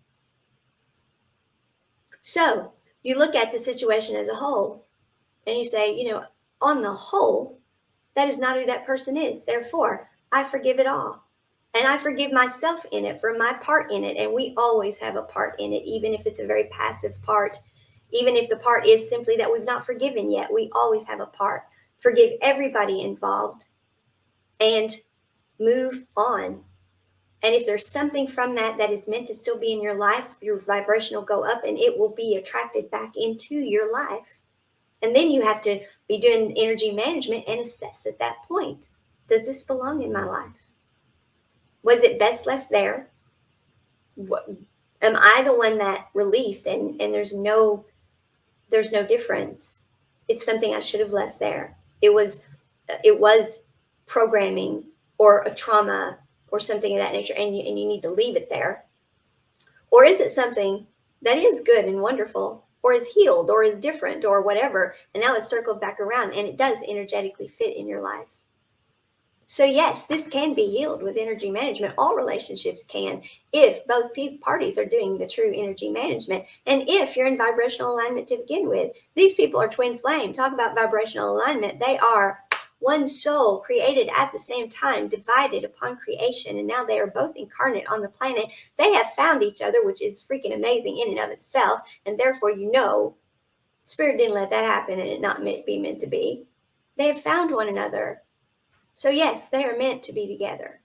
So you look at the situation as a whole and you say, on the whole, that is not who that person is. Therefore, I forgive it all. And I forgive myself in it for my part in it. And we always have a part in it, even if it's a very passive part. Even if the part is simply that we've not forgiven yet, we always have a part. Forgive everybody involved and move on. And if there's something from that is meant to still be in your life, your vibration will go up and it will be attracted back into your life. And then you have to be doing energy management and assess at that point. Does this belong in my life? Was it best left there? Am I the one that released and there's no difference? It's something I should have left there. It was programming or a trauma or something of that nature, and you need to leave it there. Or is it something that is good and wonderful, or is healed, or is different, or whatever, and now it's circled back around and it does energetically fit in your life? So yes, this can be healed with energy management. All relationships can, if both parties are doing the true energy management. And if you're in vibrational alignment to begin with. These people are twin flame. Talk about vibrational alignment. They are one soul created at the same time, divided upon creation. And now they are both incarnate on the planet. They have found each other, which is freaking amazing in and of itself. And therefore, Spirit didn't let that happen and it not be meant to be. They have found one another. So yes, they are meant to be together.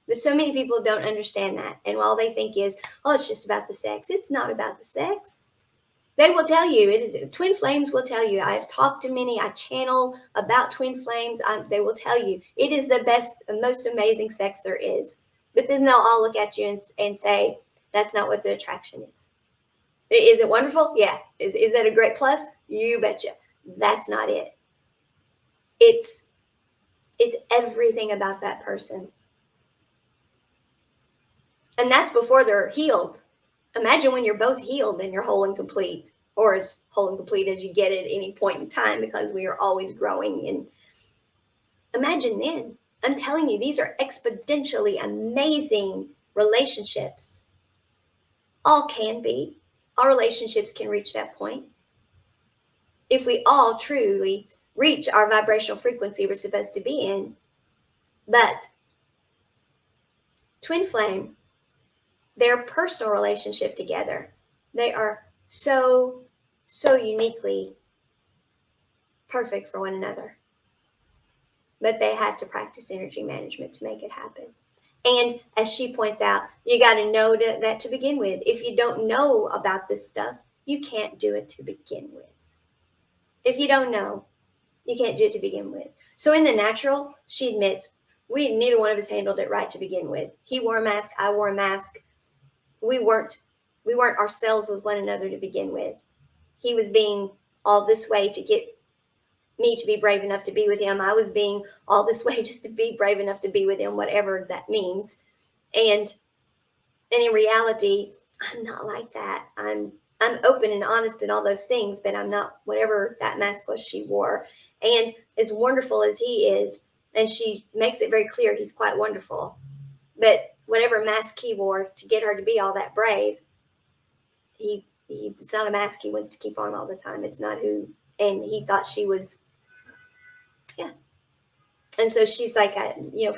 But so many people don't understand that. And all they think is, it's just about the sex. It's not about the sex. They will tell you, twin flames will tell you. I've talked to many, I channel about twin flames. They will tell you it is the best, most amazing sex there is. But then they'll all look at you and say, that's not what the attraction is. Is it wonderful? Yeah. Is that a great plus? You betcha. That's not it. It's everything about that person. And that's before they're healed. Imagine when you're both healed and you're whole and complete, or as whole and complete as you get at any point in time, because we are always growing. And imagine then. I'm telling you, these are exponentially amazing relationships. All can be. All relationships can reach that point. If we all truly reach our vibrational frequency we're supposed to be in. But twin flame, their personal relationship together, they are so uniquely perfect for one another. But they have to practice energy management to make it happen. And as she points out, you got to know that to begin with. If you don't know about this stuff, you can't do it to begin with. If you don't know, you can't do it to begin with. So in the natural, she admits, neither one of us handled it right to begin with. He wore a mask, I wore a mask. We weren't ourselves with one another to begin with. He was being all this way to get me to be brave enough to be with him. I was being all this way just to be brave enough to be with him, whatever that means. And in reality, I'm not like that. I'm open and honest and all those things, but I'm not whatever that mask was she wore. And as wonderful as he is, and she makes it very clear he's quite wonderful, but whatever mask he wore to get her to be all that brave, it's not a mask he wants to keep on all the time. It's not who, and he thought she was, yeah. And so she's like,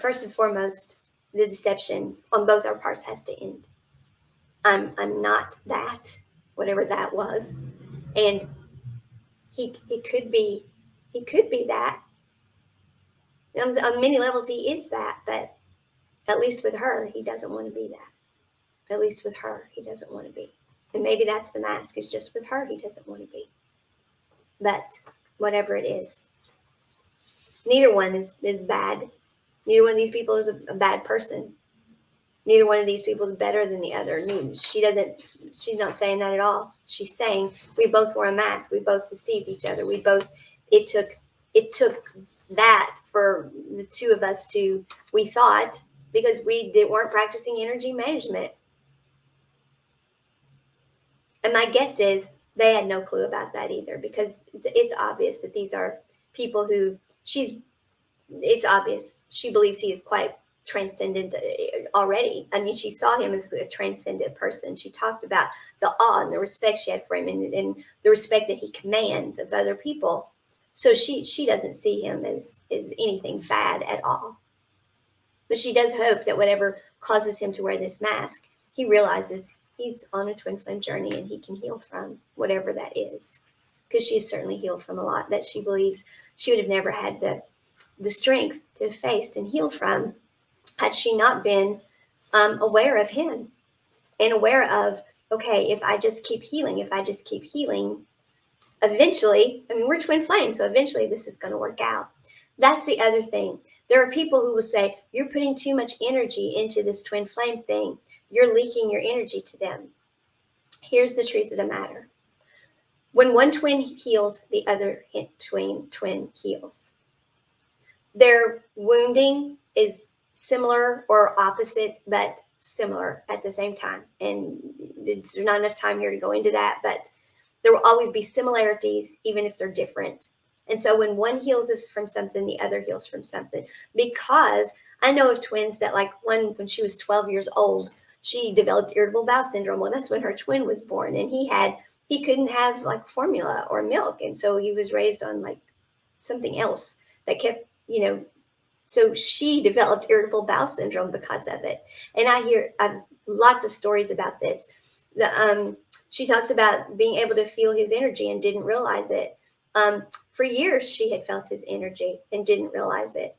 first and foremost, the deception on both our parts has to end. I'm not that, whatever that was. And he could be that. On many levels, he is that, but at least with her, he doesn't want to be that. At least with her, he doesn't want to be. And maybe that's the mask, is just with her, he doesn't want to be. But whatever it is, neither one is bad. Neither one of these people is a bad person. Neither one of these people is better than the other. She's not saying that at all. She's saying we both wore a mask. We both deceived each other. It took that for the two of us we thought, because we weren't practicing energy management. And my guess is they had no clue about that either, because it's obvious that these are people who it's obvious she believes he is quite transcendent already. I mean, she saw him as a transcendent person. She talked about the awe and the respect she had for him, and the respect that he commands of other people. So she doesn't see him as anything bad at all. But she does hope that whatever causes him to wear this mask, he realizes he's on a twin flame journey and he can heal from whatever that is. Because she has certainly healed from a lot that she believes she would have never had the strength to have faced and healed from had she not been aware of him and aware of, okay, if I just keep healing, eventually, I mean, we're twin flames, so eventually this is going to work out. That's the other thing. There are people who will say, you're putting too much energy into this twin flame thing. You're leaking your energy to them. Here's the truth of the matter. When one twin heals, the other twin heals. Their wounding is similar or opposite, but similar at the same time. And there's not enough time here to go into that, but there will always be similarities, even if they're different. And so when one heals us from something, the other heals from something. Because I know of twins that, like, one, when she was 12 years old, she developed irritable bowel syndrome. Well, that's when her twin was born, and he couldn't have like formula or milk. And so he was raised on like something else that kept, so she developed irritable bowel syndrome because of it. And I've lots of stories about this. She talks about being able to feel his energy and didn't realize it. For years, she had felt his energy and didn't realize it.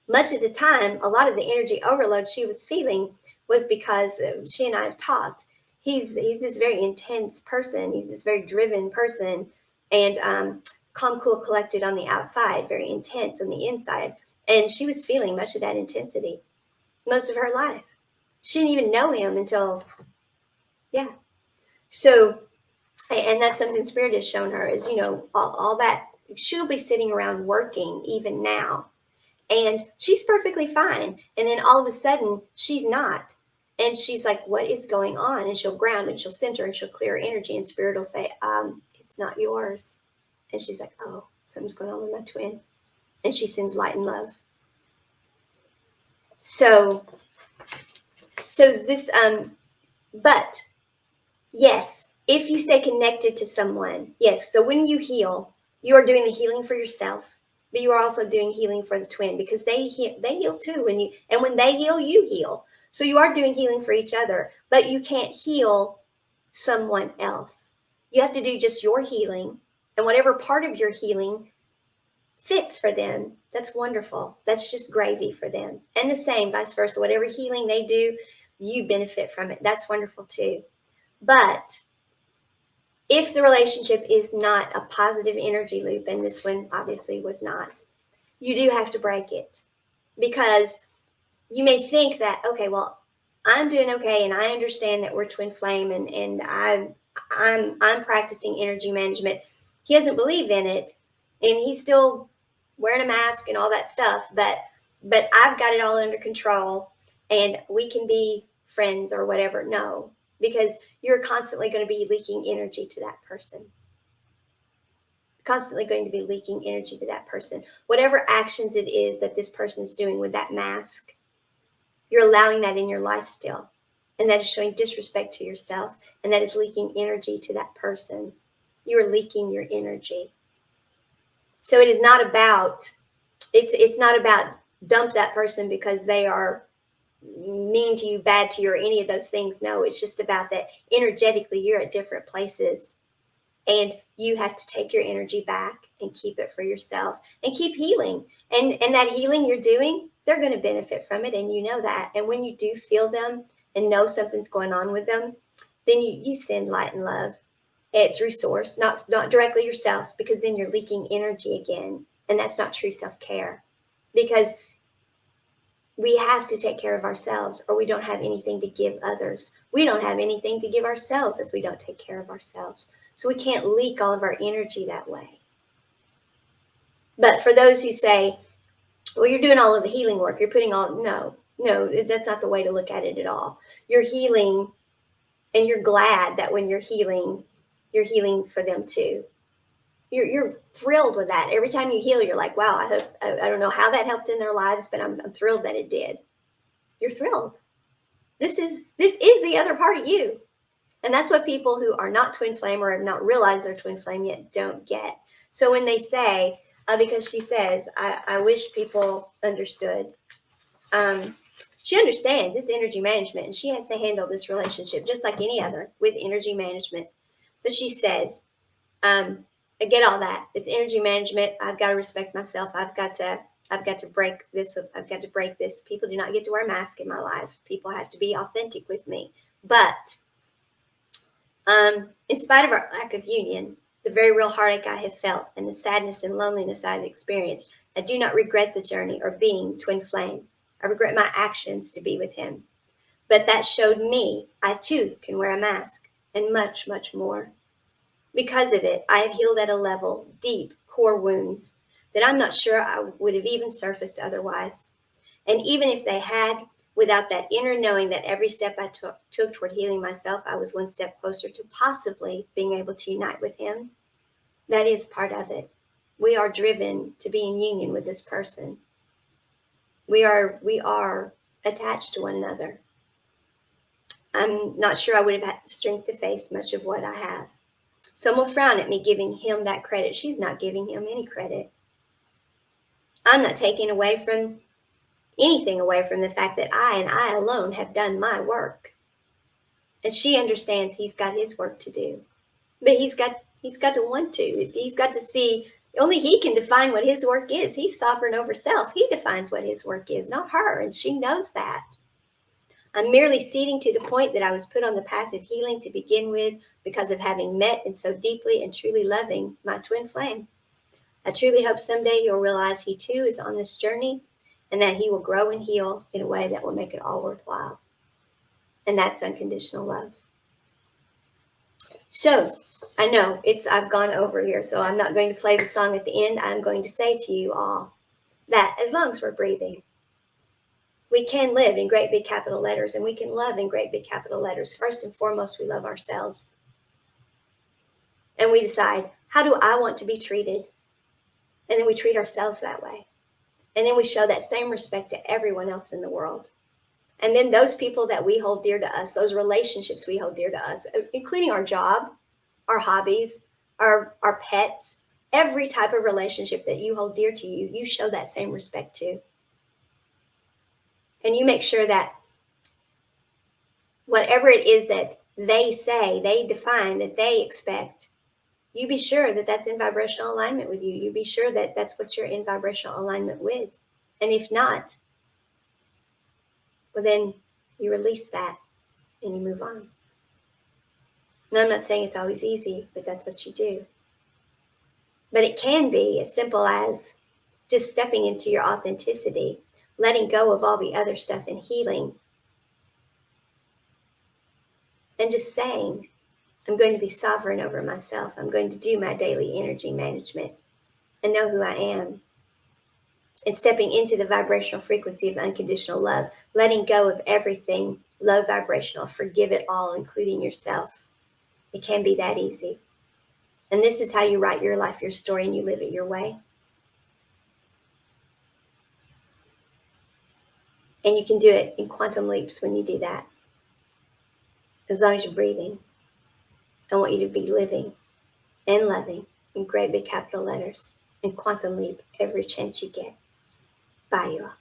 Much of the time, a lot of the energy overload she was feeling was because she and I have talked. He's this very intense person. He's this very driven person, and calm, cool, collected on the outside, very intense on the inside. And she was feeling much of that intensity most of her life. She didn't even know him until, yeah. So, and that's something Spirit has shown her is, all that. She'll be sitting around working even now, and she's perfectly fine. And then all of a sudden, she's not. And she's like, what is going on? And she'll ground and she'll center and she'll clear her energy. And Spirit will say, it's not yours. And she's like, oh, something's going on with my twin. And she sends light and love. So this, but yes, if you stay connected to someone, yes. So when you heal, you are doing the healing for yourself, but you are also doing healing for the twin, because they heal too. When they heal, you heal. So you are doing healing for each other, but you can't heal someone else. You have to do just your healing, and whatever part of your healing fits for them, that's wonderful. That's just gravy for them. And the same, vice versa. Whatever healing they do, you benefit from it. That's wonderful too. But if the relationship is not a positive energy loop, and this one obviously was not, you do have to break it, because you may think that, okay, well, I'm doing okay, and I understand that we're twin flame, and I'm practicing energy management. He doesn't believe in it, and he's still wearing a mask and all that stuff, but I've got it all under control, and we can be friends or whatever. No, because you're constantly going to be leaking energy to that person. Constantly going to be leaking energy to that person. Whatever actions it is that this person is doing with that mask, you're allowing that in your life still. And that is showing disrespect to yourself, and that is leaking energy to that person. You are leaking your energy. So it is not about, it's not about dump that person because they are mean to you, bad to you, or any of those things. No, it's just about that energetically you're at different places, and you have to take your energy back and keep it for yourself and keep healing. And that healing you're doing, they're going to benefit from it, and you know that. And when you do feel them and know something's going on with them, then you send light and love through source, not directly yourself, because then you're leaking energy again, and that's not true self-care, because we have to take care of ourselves, or we don't have anything to give others. We don't have anything to give ourselves if we don't take care of ourselves. So we can't leak all of our energy that way. But for those who say, well, you're doing all of the healing work, you're putting all, no, that's not the way to look at it at all. You're healing, and you're glad that when you're healing, you're healing for them too. You're thrilled with that. Every time you heal, you're like, wow, I don't know how that helped in their lives, but I'm thrilled that it did. You're thrilled. This is the other part of you. And that's what people who are not twin flame or have not realized they're twin flame yet don't get. So when they say, because she says, I wish people understood. She understands it's energy management, and she has to handle this relationship just like any other with energy management. But she says, I get all that. It's energy management. I've got to respect myself. I've got to break this. I've got to break this. People do not get to wear a mask in my life. People have to be authentic with me. But in spite of our lack of union, the very real heartache I have felt and the sadness and loneliness I've experienced, I do not regret the journey or being twin flame. I regret my actions to be with him. But that showed me I too can wear a mask and much, much more. Because of it, I have healed at a level, deep core wounds, that I'm not sure I would have even surfaced otherwise. And even if they had, without that inner knowing that every step I took toward healing myself, I was one step closer to possibly being able to unite with him. That is part of it. We are driven to be in union with this person. We are attached to one another. I'm not sure I would have had the strength to face much of what I have. Some will frown at me giving him that credit. She's not giving him any credit. I'm not taking anything away from the fact that I and I alone have done my work. And she understands he's got his work to do. But he's got to want to. He's got to see, only he can define what his work is. He's sovereign over self. He defines what his work is, not her. And she knows that. I'm merely ceding to the point that I was put on the path of healing to begin with because of having met and so deeply and truly loving my twin flame. I truly hope someday he'll realize he too is on this journey and that he will grow and heal in a way that will make it all worthwhile. And that's unconditional love. So I know I've gone over here, so I'm not going to play the song at the end. I'm going to say to you all that as long as we're breathing, we can live in great big capital letters, and we can love in great big capital letters. First and foremost, we love ourselves. And we decide, how do I want to be treated? And then we treat ourselves that way. And then we show that same respect to everyone else in the world. And then those people that we hold dear to us, those relationships we hold dear to us, including our job, our hobbies, our pets, every type of relationship that you hold dear to you, you show that same respect to. And you make sure that whatever it is that they say, they define, that they expect, you be sure that that's in vibrational alignment with you. You be sure that that's what you're in vibrational alignment with. And if not, well, then you release that and you move on. Now, I'm not saying it's always easy, but that's what you do. But it can be as simple as just stepping into your authenticity, letting go of all the other stuff and healing, and just saying, I'm going to be sovereign over myself. I'm going to do my daily energy management and know who I am. And stepping into the vibrational frequency of unconditional love, letting go of everything low vibrational, forgive it all, including yourself. It can be that easy. And this is how you write your life, your story, and you live it your way. And you can do it in quantum leaps when you do that. As long as you're breathing. I want you to be living and loving in great big capital letters and quantum leap every chance you get. Bye, you all.